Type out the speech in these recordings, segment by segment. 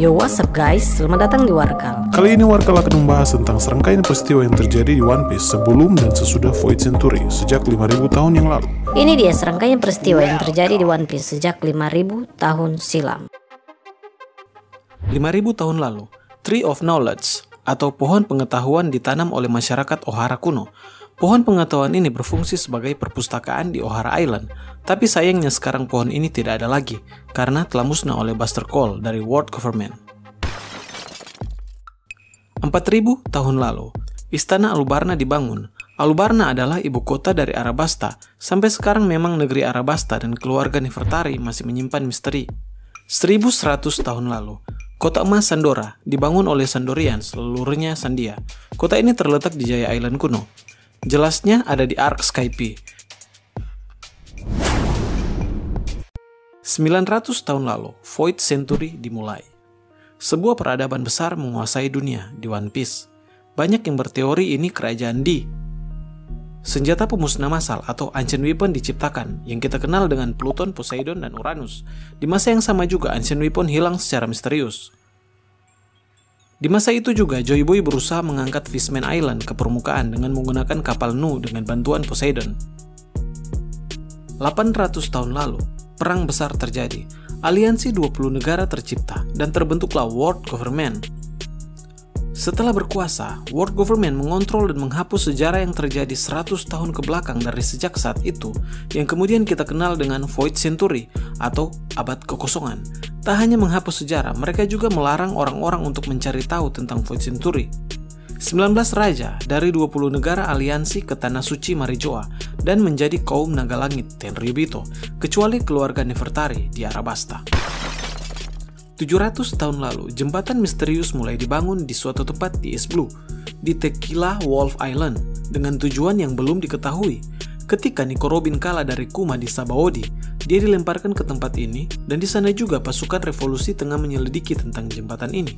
Yo, what's up guys? Selamat datang di Warkal. Kali ini Warkal akan membahas tentang serangkaian peristiwa yang terjadi di One Piece sebelum dan sesudah Void Century sejak 5.000 tahun yang lalu. Ini dia serangkaian peristiwa yang terjadi di One Piece sejak 5.000 tahun silam. 5.000 tahun lalu, Tree of Knowledge atau pohon pengetahuan ditanam oleh masyarakat Ohara kuno. Pohon pengetahuan ini berfungsi sebagai perpustakaan di Ohara Island, tapi sayangnya sekarang pohon ini tidak ada lagi karena telah musnah oleh Buster Call dari World Government. 4.000 tahun lalu, Istana Alubarna dibangun. Alubarna adalah ibu kota dari Arabasta. Sampai sekarang memang negeri Arabasta dan keluarga Nefertari masih menyimpan misteri. 1.100 tahun lalu, Kota Emas Sandora dibangun oleh Sandorians, leluhurnya Sandia. Kota ini terletak di Jaya Island kuno. Jelasnya ada di Ark Skype. 900 tahun lalu, Void Century dimulai. Sebuah peradaban besar menguasai dunia di One Piece. Banyak yang berteori ini kerajaan Di. Senjata pemusnah massal atau Ancient Weapon diciptakan, yang kita kenal dengan Pluton, Poseidon, dan Uranus. Di masa yang sama juga Ancient Weapon hilang secara misterius. Di masa itu juga Joy Boy berusaha mengangkat Fishman Island ke permukaan dengan menggunakan kapal Nu dengan bantuan Poseidon. 800 tahun lalu, perang besar terjadi. Aliansi 20 negara tercipta dan terbentuklah World Government. Setelah berkuasa, World Government mengontrol dan menghapus sejarah yang terjadi 100 tahun ke belakang dari sejak saat itu, yang kemudian kita kenal dengan Void Century atau abad kekosongan. Tak hanya menghapus sejarah, mereka juga melarang orang-orang untuk mencari tahu tentang Void Century. 19 raja dari 20 negara aliansi ke Tanah Suci Marijoa dan menjadi kaum naga langit Tenryubito, kecuali keluarga Nefertari di Arabasta. 700 tahun lalu, jembatan misterius mulai dibangun di suatu tempat di East Blue, di Tequila Wolf Island, dengan tujuan yang belum diketahui. Ketika Nico Robin kalah dari Kuma di Sabaody, dia dilemparkan ke tempat ini, dan di sana juga pasukan revolusi tengah menyelidiki tentang jembatan ini.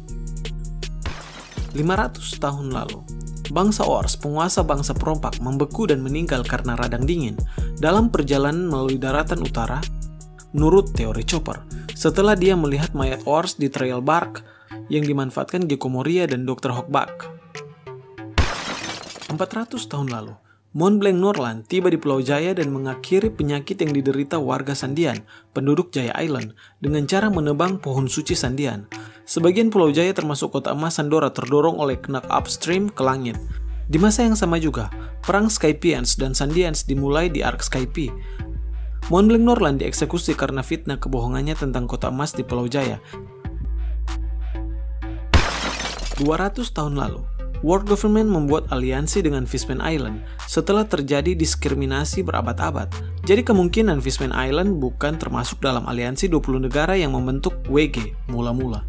500 tahun lalu, bangsa Ors, penguasa bangsa perompak, membeku dan meninggal karena radang dingin dalam perjalanan melalui daratan utara, menurut teori Chopper, setelah dia melihat mayat Ors di trail bark yang dimanfaatkan Gecko Moria dan Dr. Hawkback. 400 tahun lalu, Mont Blanc Norland tiba di Pulau Jaya dan mengakhiri penyakit yang diderita warga Sandian, penduduk Jaya Island, dengan cara menebang pohon suci Sandian. Sebagian Pulau Jaya termasuk Kota Emas Sandora terdorong oleh Knack upstream ke langit. Di masa yang sama juga, perang Skypians dan Sandians dimulai di Ark Skype. Mont Blanc Norland dieksekusi karena fitnah kebohongannya tentang Kota Emas di Pulau Jaya. 200 tahun lalu, World Government membuat aliansi dengan Fishman Island setelah terjadi diskriminasi berabad-abad. Jadi kemungkinan Fishman Island bukan termasuk dalam aliansi 20 negara yang membentuk WG mula-mula.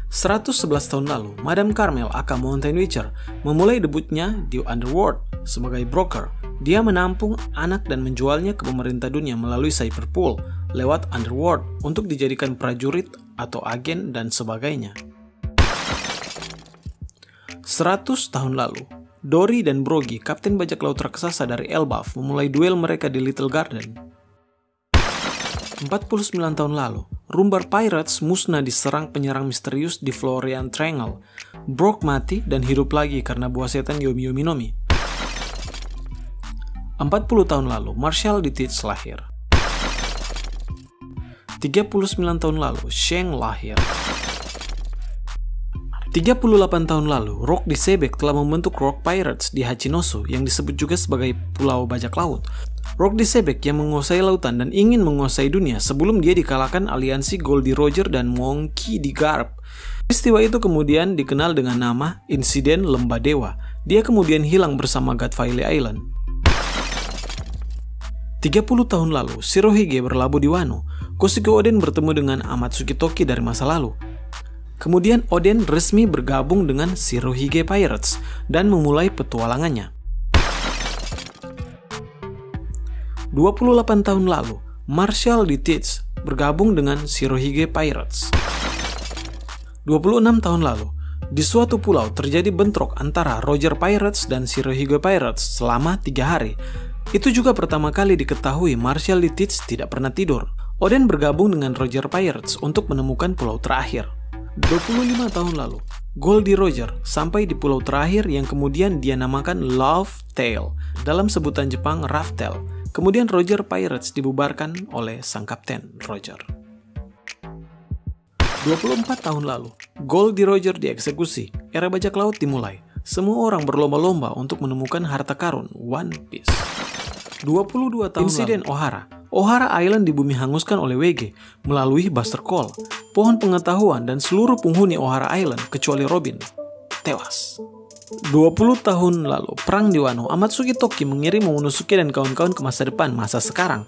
111 tahun lalu, Madame Carmel aka Mountain Witcher memulai debutnya di Underworld sebagai broker. Dia menampung anak dan menjualnya ke pemerintah dunia melalui Cyberpool lewat Underworld untuk dijadikan prajurit atau agen dan sebagainya. 100 tahun lalu, Dory dan Brogy, kapten bajak laut raksasa dari Elbaf, memulai duel mereka di Little Garden. 49 tahun lalu, Rumbar Pirates musnah diserang penyerang misterius di Florian Triangle. Brock mati dan hidup lagi karena buah setan Yomi Yomi Nomi. 40 tahun lalu, Marshall di Teach lahir. 39 tahun lalu, Shang lahir. 38 tahun lalu, Rock di Sebek telah membentuk Rock Pirates di Hachinosu yang disebut juga sebagai Pulau Bajak Laut. Rock di Sebek yang menguasai lautan dan ingin menguasai dunia sebelum dia dikalahkan aliansi Goldie Roger dan Monkey D. Garp. Peristiwa itu kemudian dikenal dengan nama Insiden Lembah Dewa. Dia kemudian hilang bersama Godfile Island. 30 tahun lalu, Shirohige berlabuh di Wano. Koshiko Oden bertemu dengan Amatsuki Toki dari masa lalu. Kemudian Oden resmi bergabung dengan Shirohige Pirates dan memulai petualangannya. 28 tahun lalu, Marshall di Teach bergabung dengan Shirohige Pirates. 26 tahun lalu, di suatu pulau terjadi bentrok antara Roger Pirates dan Shirohige Pirates selama 3 hari. Itu juga pertama kali diketahui Marshall di Teach tidak pernah tidur. Oden bergabung dengan Roger Pirates untuk menemukan pulau terakhir. 25 tahun lalu, Goldie Roger sampai di pulau terakhir yang kemudian dia namakan Love Tale, dalam sebutan Jepang Raftel. Kemudian Roger Pirates dibubarkan oleh sang kapten Roger. 24 tahun lalu, Goldie Roger dieksekusi. Era bajak laut dimulai. Semua orang berlomba-lomba untuk menemukan harta karun One Piece. 22 tahun insiden lalu, Ohara Island di bumi hanguskan oleh WG melalui Buster Call. Pohon pengetahuan dan seluruh penghuni Ohara Island kecuali Robin tewas. 20 tahun lalu, perang di Wano, Amatsuki Toki mengirim Momonosuke dan kawan-kawan ke masa depan, masa sekarang.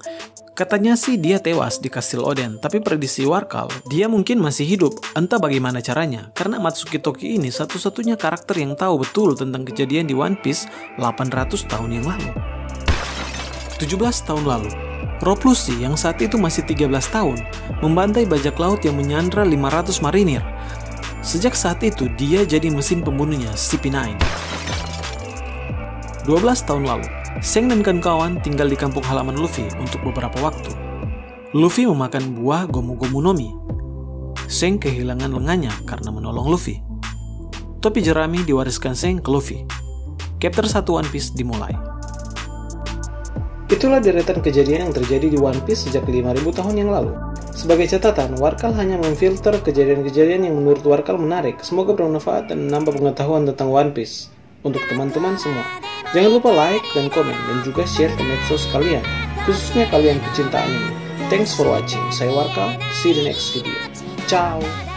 Katanya sih dia tewas di kastil Oden, tapi prediksi Warkal, dia mungkin masih hidup, entah bagaimana caranya. Karena Amatsuki Toki ini satu-satunya karakter yang tahu betul tentang kejadian di One Piece 800 tahun yang lalu. 17 tahun lalu, Rob Lucci yang saat itu masih 13 tahun, membantai bajak laut yang menyandra 500 marinir. Sejak saat itu, dia jadi mesin pembunuhnya CP9. 12 tahun lalu, Seng dan kawan-kawan tinggal di kampung halaman Luffy untuk beberapa waktu. Luffy memakan buah Gomu Gomu no Mi. Seng kehilangan lengannya karena menolong Luffy. Topi jerami diwariskan Seng ke Luffy. Chapter 1 One Piece dimulai. Itulah deretan kejadian yang terjadi di One Piece sejak 5.000 tahun yang lalu. Sebagai catatan, Warkal hanya memfilter kejadian-kejadian yang menurut Warkal menarik. Semoga bermanfaat dan menambah pengetahuan tentang One Piece. Untuk teman-teman semua, jangan lupa like dan komen dan juga share ke medsos kalian, khususnya kalian pecinta anime. Thanks for watching. Saya Warkal, see you in the next video. Ciao!